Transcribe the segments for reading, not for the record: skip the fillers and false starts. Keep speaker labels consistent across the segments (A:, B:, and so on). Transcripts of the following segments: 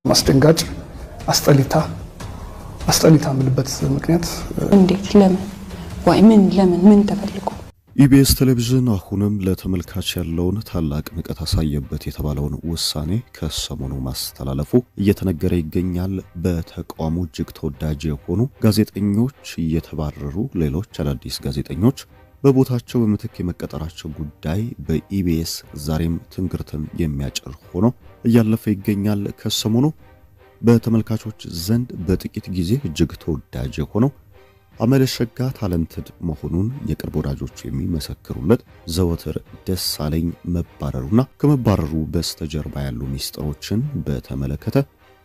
A: ማስደንጋጭ አስጠሊታ ምልበት ምክንያት
B: እንዴት ለምን ወይ ምን ተፈልጎ
C: ኢቢኤስ ቴሌቪዥን አሁንም ለተመልካች ያለውን ታላቅ ንቀት አሳየበት የተባለውን ውሳኔ ከሰሞኑ ማስተላለፉ እየተነገረ ይገኛል። በተቋሙ እጅግ ተወዳጅ የሆኑ ጋዜጠኞች እየተባረሩ ሌሎች አዳዲስ ጋዜጠኞች በቦታቸው በምትክ የመቀጠራቸው ጉዳይ በኢቢኤስ ዛሬም ትንግርትን የሚያጭር ሆኖ እያለፈ ይገኛል። ከሰሞኑ በተመልካቾች ዘንድ በጥቂት ጊዜ እጅግ ተወዳጅ የሆነው አመለሸጋ ታለንትድ መሆኑን የቅርብ ወዳጆቹ የሚመሰክሩለት ዘወትር ደሳለኝ መባረሩና ከመባረሩ በስተጀርባ ያሉ ሚስጥሮችን በተመለከተ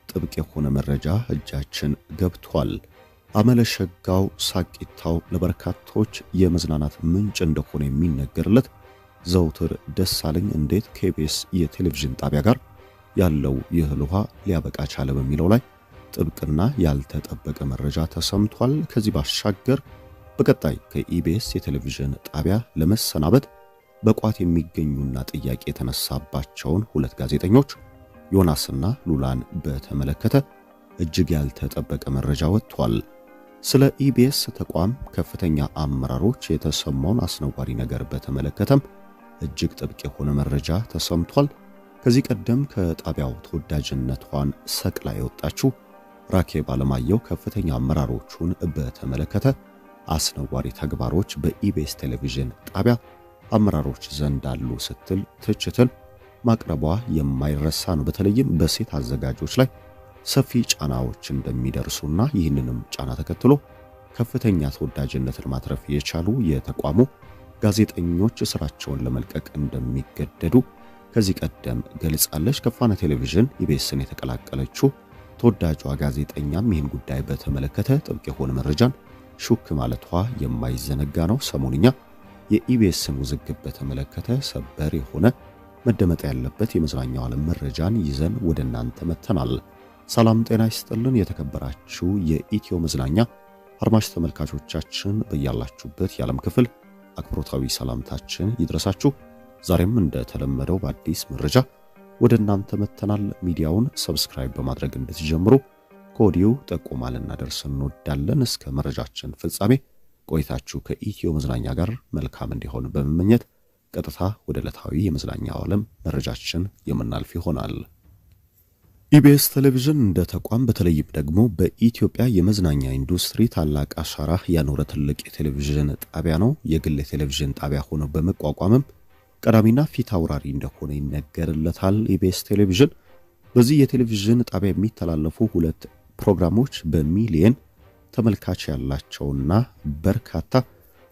C: ጥብቅ የሆነ መረጃ እጃችን ገብቷል። አመለሸጋው ሳቂታው ለበርካቶች የመዝናናት ምንጭ እንደሆነ የሚነገርለት ዘወትር ደሳለኝ እንዴት ከኢቢኤስ የቴሌቪዥን ጣቢያ ጋር ያለው የህልውሃ ሊያበቃ ቻለ በሚለው ላይ ጥብቅና ያልተጠበቀ መረጃ ተሰምቷል። ከዚህ ባሻገር በቀጣይ ከኢቢኤስ የቴሌቪዥን ጣቢያ ለመሰናበት በቋት የሚገኙና ጥያቄ የተነሳባቸውን ሁለት ጋዜጠኞች ዮናስና ሉላን በተመለከተ እጅግ ያልተጠበቀ መረጃ ወጥቷል። ስለ ኢቢኤስ ተቋም ከፍተኛ አመራሮች የተሰማውን አስነዋሪ ነገር በተመለከተም እጅግ ጥብቅ የሆነ መረጃ ተሰምቷል። ከዚህ ቀደም ከጣቢያው ተወዳጅነቷን ሰቅላ የወጣችው ራኬብ አለማየሁ ከፍተኛ አመራሮቹን በተመለከተ አስነዋሪ ተግባሮች በኢቢኤስ ቴሌቪዥን ጣቢያ አመራሮች ዘንድ አሉ ስትል ትችትን ማቅረቧ የማይረሳ ነው። በተለይም በሴት አዘጋጆች ላይ ሰፊ ጫናዎች እንደሚደርሱና ይህንንም ጫና ተከትሎ ከፍተኛ ተወዳጅነትን ማትረፍ የቻሉ የተቋሙ ጋዜጠኞች ስራቸውን ለመልቀቅ እንደሚገደዱ ከዚህ ቀደም ገልጻለች። ከፋና ቴሌቪዥን ኢቢኤስን የተቀላቀለችው ተወዳጇ ጋዜጠኛም ይህን ጉዳይ በተመለከተ ጥብቅ የሆነ መረጃን ሹክ ማለቷ የማይዘነጋ ነው። ሰሞንኛ የኢቢኤስን ውዝግብ በተመለከተ ሰበር የሆነ መደመጥ ያለበት የመዝናኛው ዓለም መረጃን ይዘን ወደ እናንተ መተናል። ሰላም ጤና ይስጥልን። የተከበራችሁ የኢትዮ መዝናኛ አድማጭ ተመልካቾቻችን በያላችሁበት የዓለም ክፍል አክብሮታዊ ሰላምታችን ይድረሳችሁ። ዛሬም እንደተለመደው በአዲስ መረጃ ወደ እናንተ መተናል። ሚዲያውን ሰብስክራይብ በማድረግ እንድትጀምሩ ከወዲሁ ጠቆማ ልናደርስ እንወዳለን። እስከ መረጃችን ፍጻሜ ቆይታችሁ ከኢትዮ መዝናኛ ጋር መልካም እንዲሆን በመመኘት ቀጥታ ወደ ዕለታዊ የመዝናኛው ዓለም መረጃችን የምናልፍ ይሆናል። ኢቢኤስ ቴሌቪዥን እንደ ተቋም በተለይም ደግሞ በኢትዮጵያ የመዝናኛ ኢንዱስትሪ ታላቅ አሻራ ያኖረ ትልቅ የቴሌቪዥን ጣቢያ ነው። የግል የቴሌቪዥን ጣቢያ ሆኖ በመቋቋምም ቀዳሚና ፊት አውራሪ እንደሆነ ይነገርለታል። ኢቢኤስ ቴሌቪዥን በዚህ የቴሌቪዥን ጣቢያ የሚተላለፉ ሁለት ፕሮግራሞች በሚሊየን ተመልካች ያላቸውና በርካታ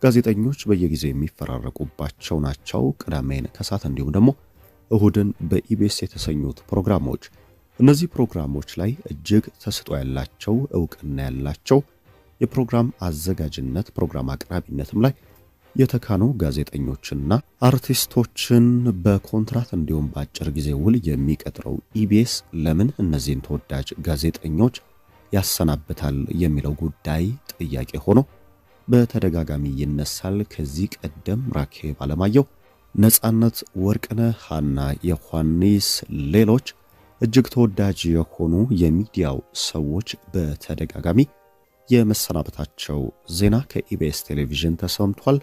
C: ጋዜጠኞች በየጊዜው የሚፈራረቁባቸው ናቸው። ቅዳሜን ከሰዓት እንዲሁም ደግሞ እሁድን በኢቢኤስ የተሰኙት ፕሮግራሞች እነዚህ ፕሮግራሞች ላይ እጅግ ተሰጥኦ ያላቸው ዕውቅና ያላቸው የፕሮግራም አዘጋጅነት ፕሮግራም አቅራቢነትም ላይ የተካኑ ጋዜጠኞችና አርቲስቶችን በኮንትራት እንዲሁም በአጭር ጊዜ ውል የሚቀጥረው ኢቢኤስ ለምን እነዚህን ተወዳጅ ጋዜጠኞች ያሰናብታል የሚለው ጉዳይ ጥያቄ ሆኖ በተደጋጋሚ ይነሳል። ከዚህ ቀደም ራኬብ አለማየሁ፣ ነጻነት ወርቅነህ፣ ሐና ዮሐንስ ሌሎች እጅግ ተወዳጅ የሆኑ የሚዲያው ሰዎች በተደጋጋሚ የመሰናበታቸው ዜና ከኢቢኤስ ቴሌቪዥን ተሰምቷል።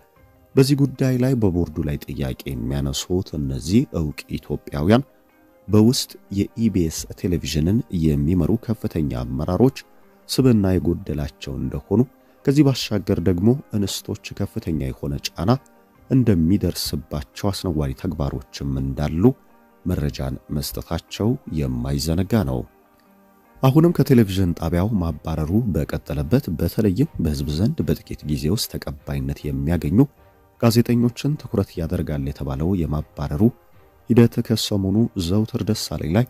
C: በዚህ ጉዳይ ላይ በቦርዱ ላይ ጥያቄ የሚያነሱት እነዚህ ዕውቅ ኢትዮጵያውያን በውስጥ የኢቢኤስ ቴሌቪዥንን የሚመሩ ከፍተኛ አመራሮች ስብዕና የጎደላቸው እንደሆኑ ከዚህ ባሻገር ደግሞ እንስቶች ከፍተኛ የሆነ ጫና እንደሚደርስባቸው አስነዋሪ ተግባሮችም እንዳሉ መረጃን መስጠታቸው የማይዘነጋ ነው። አሁንም ከቴሌቪዥን ጣቢያው ማባረሩ በቀጠለበት በተለይም በሕዝብ ዘንድ በጥቂት ጊዜ ውስጥ ተቀባይነት የሚያገኙ ጋዜጠኞችን ትኩረት ያደርጋል የተባለው የማባረሩ ሂደት ከሰሞኑ ዘውትር ደሳለኝ ላይ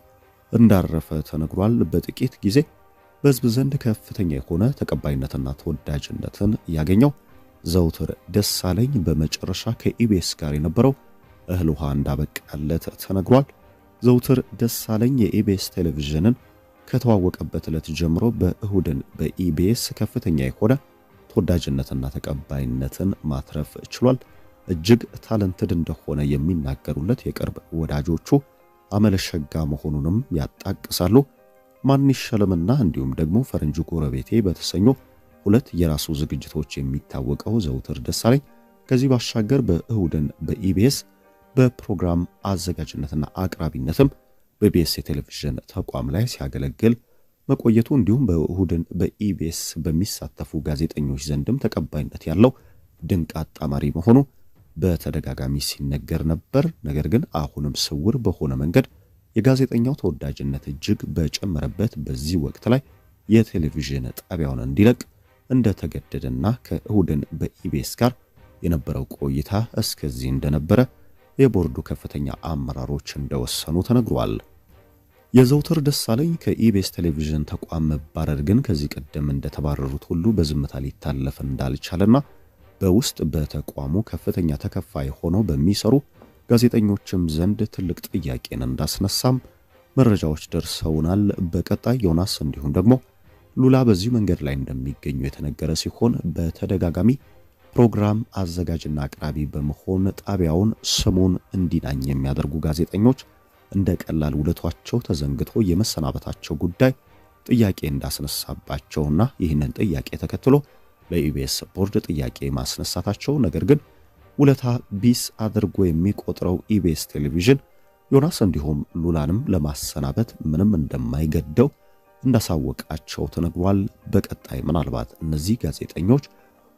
C: እንዳረፈ ተነግሯል። በጥቂት ጊዜ በሕዝብ ዘንድ ከፍተኛ የሆነ ተቀባይነትና ተወዳጅነትን ያገኘው ዘውትር ደሳለኝ በመጨረሻ ከኢቢኤስ ጋር የነበረው እህል ውሃ እንዳበቃለት ተነግሯል። ዘውትር ደሳለኝ የኢቢኤስ ቴሌቪዥንን ከተዋወቀበት ዕለት ጀምሮ በእሁድን በኢቢኤስ ከፍተኛ የሆነ ተወዳጅነትና ተቀባይነትን ማትረፍ ችሏል። እጅግ ታለንትድ እንደሆነ የሚናገሩለት የቅርብ ወዳጆቹ አመለሸጋ መሆኑንም ያጣቅሳሉ። ማን ይሸለምና እንዲሁም ደግሞ ፈረንጁ ጎረቤቴ በተሰኙ ሁለት የራሱ ዝግጅቶች የሚታወቀው ዘውትር ደሳለኝ ከዚህ ባሻገር በእሁድን በኢቢኤስ በፕሮግራም አዘጋጅነትና አቅራቢነትም በኢቢኤስ ቴሌቪዥን ተቋም ላይ ሲያገለግል መቆየቱ እንዲሁም በእሁድን በኢቢኤስ በሚሳተፉ ጋዜጠኞች ዘንድም ተቀባይነት ያለው ድንቅ አጣማሪ መሆኑ በተደጋጋሚ ሲነገር ነበር። ነገር ግን አሁንም ስውር በሆነ መንገድ የጋዜጠኛው ተወዳጅነት እጅግ በጨመረበት በዚህ ወቅት ላይ የቴሌቪዥን ጣቢያውን እንዲለቅ እንደተገደደና ከእሁድን በኢቢኤስ ጋር የነበረው ቆይታ እስከዚህ እንደነበረ የቦርዱ ከፍተኛ አመራሮች እንደወሰኑ ተነግሯል። የዘውትር ደሳለኝ ከኢቢኤስ ቴሌቪዥን ተቋም መባረር ግን ከዚህ ቀደም እንደተባረሩት ሁሉ በዝምታ ሊታለፍ እንዳልቻለና በውስጥ በተቋሙ ከፍተኛ ተከፋይ ሆነው በሚሰሩ ጋዜጠኞችም ዘንድ ትልቅ ጥያቄን እንዳስነሳም መረጃዎች ደርሰውናል። በቀጣይ ዮናስ እንዲሁም ደግሞ ሉላ በዚህ መንገድ ላይ እንደሚገኙ የተነገረ ሲሆን በተደጋጋሚ ፕሮግራም አዘጋጅና አቅራቢ በመሆን ጣቢያውን ስሙን እንዲናኝ የሚያደርጉ ጋዜጠኞች እንደ ቀላል ውለቷቸው ተዘንግቶ የመሰናበታቸው ጉዳይ ጥያቄ እንዳስነሳባቸውና ይህንን ጥያቄ ተከትሎ ለኢቢኤስ ቦርድ ጥያቄ ማስነሳታቸው ነገር ግን ውለታ ቢስ አድርጎ የሚቆጥረው ኢቢኤስ ቴሌቪዥን ዮናስ እንዲሁም ሉላንም ለማሰናበት ምንም እንደማይገደው እንዳሳወቃቸው ተነግሯል። በቀጣይ ምናልባት እነዚህ ጋዜጠኞች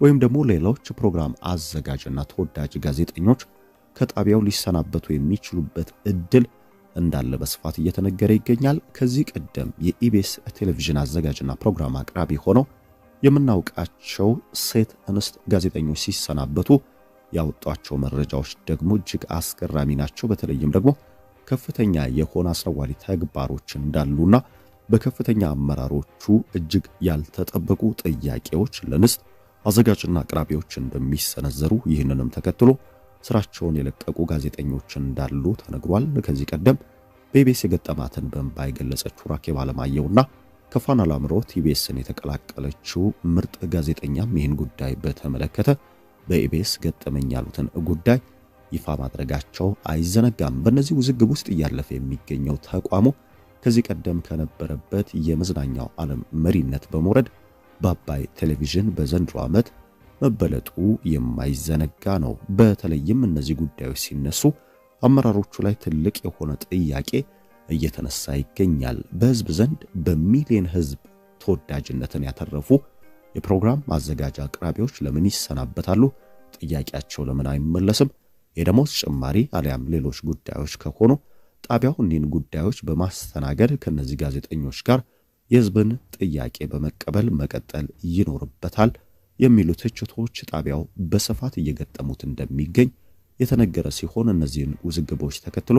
C: ወይም ደግሞ ሌሎች ፕሮግራም አዘጋጅና ተወዳጅ ጋዜጠኞች ከጣቢያው ሊሰናበቱ የሚችሉበት እድል እንዳለ በስፋት እየተነገረ ይገኛል። ከዚህ ቀደም የኢቢኤስ ቴሌቪዥን አዘጋጅና ፕሮግራም አቅራቢ ሆነው የምናውቃቸው ሴት እንስት ጋዜጠኞች ሲሰናበቱ ያወጧቸው መረጃዎች ደግሞ እጅግ አስገራሚ ናቸው። በተለይም ደግሞ ከፍተኛ የሆነ አስነዋሪ ተግባሮች እንዳሉና በከፍተኛ አመራሮቹ እጅግ ያልተጠበቁ ጥያቄዎች ለንስት አዘጋጅና አቅራቢዎች እንደሚሰነዘሩ ይህንንም ተከትሎ ስራቸውን የለቀቁ ጋዜጠኞች እንዳሉ ተነግሯል። ከዚህ ቀደም በኢቢኤስ የገጠማትን በእንባ የገለጸችው ራኬብ አለማየሁና ከፋና ላምሮት ኢቢኤስን የተቀላቀለችው ምርጥ ጋዜጠኛም ይህን ጉዳይ በተመለከተ በኢቢኤስ ገጠመኝ ያሉትን ጉዳይ ይፋ ማድረጋቸው አይዘነጋም። በእነዚህ ውዝግብ ውስጥ እያለፈ የሚገኘው ተቋሙ ከዚህ ቀደም ከነበረበት የመዝናኛው ዓለም መሪነት በመውረድ በአባይ ቴሌቪዥን በዘንድሮ ዓመት መበለጡ የማይዘነጋ ነው። በተለይም እነዚህ ጉዳዮች ሲነሱ አመራሮቹ ላይ ትልቅ የሆነ ጥያቄ እየተነሳ ይገኛል። በህዝብ ዘንድ በሚሊዮን ህዝብ ተወዳጅነትን ያተረፉ የፕሮግራም ማዘጋጃ አቅራቢዎች ለምን ይሰናበታሉ? ጥያቄያቸው ለምን አይመለስም? የደሞዝ ጭማሪ አሊያም ሌሎች ጉዳዮች ከሆኑ ጣቢያው እኒህን ጉዳዮች በማስተናገድ ከነዚህ ጋዜጠኞች ጋር የህዝብን ጥያቄ በመቀበል መቀጠል ይኖርበታል የሚሉ ትችቶች ጣቢያው በስፋት እየገጠሙት እንደሚገኝ የተነገረ ሲሆን እነዚህን ውዝግቦች ተከትሎ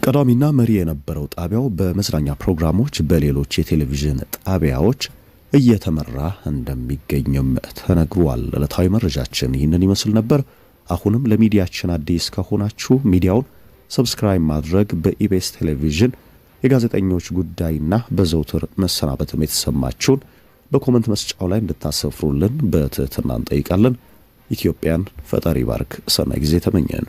C: ቀዳሚና መሪ የነበረው ጣቢያው በመዝናኛ ፕሮግራሞች በሌሎች የቴሌቪዥን ጣቢያዎች እየተመራ እንደሚገኝም ተነግሯል። ለታዊ መረጃችን ይህንን ይመስል ነበር። አሁንም ለሚዲያችን አዲስ ከሆናችሁ ሚዲያውን ሰብስክራይብ ማድረግ በኢቢኤስ ቴሌቪዥን የጋዜጠኞች ጉዳይና በዘውትር መሰናበትም የተሰማችሁን በኮሜንት መስጫው ላይ እንድታሰፍሩልን በትህትና እንጠይቃለን። ኢትዮጵያን ፈጣሪ ባርክ። ሰናይ ጊዜ ተመኘን።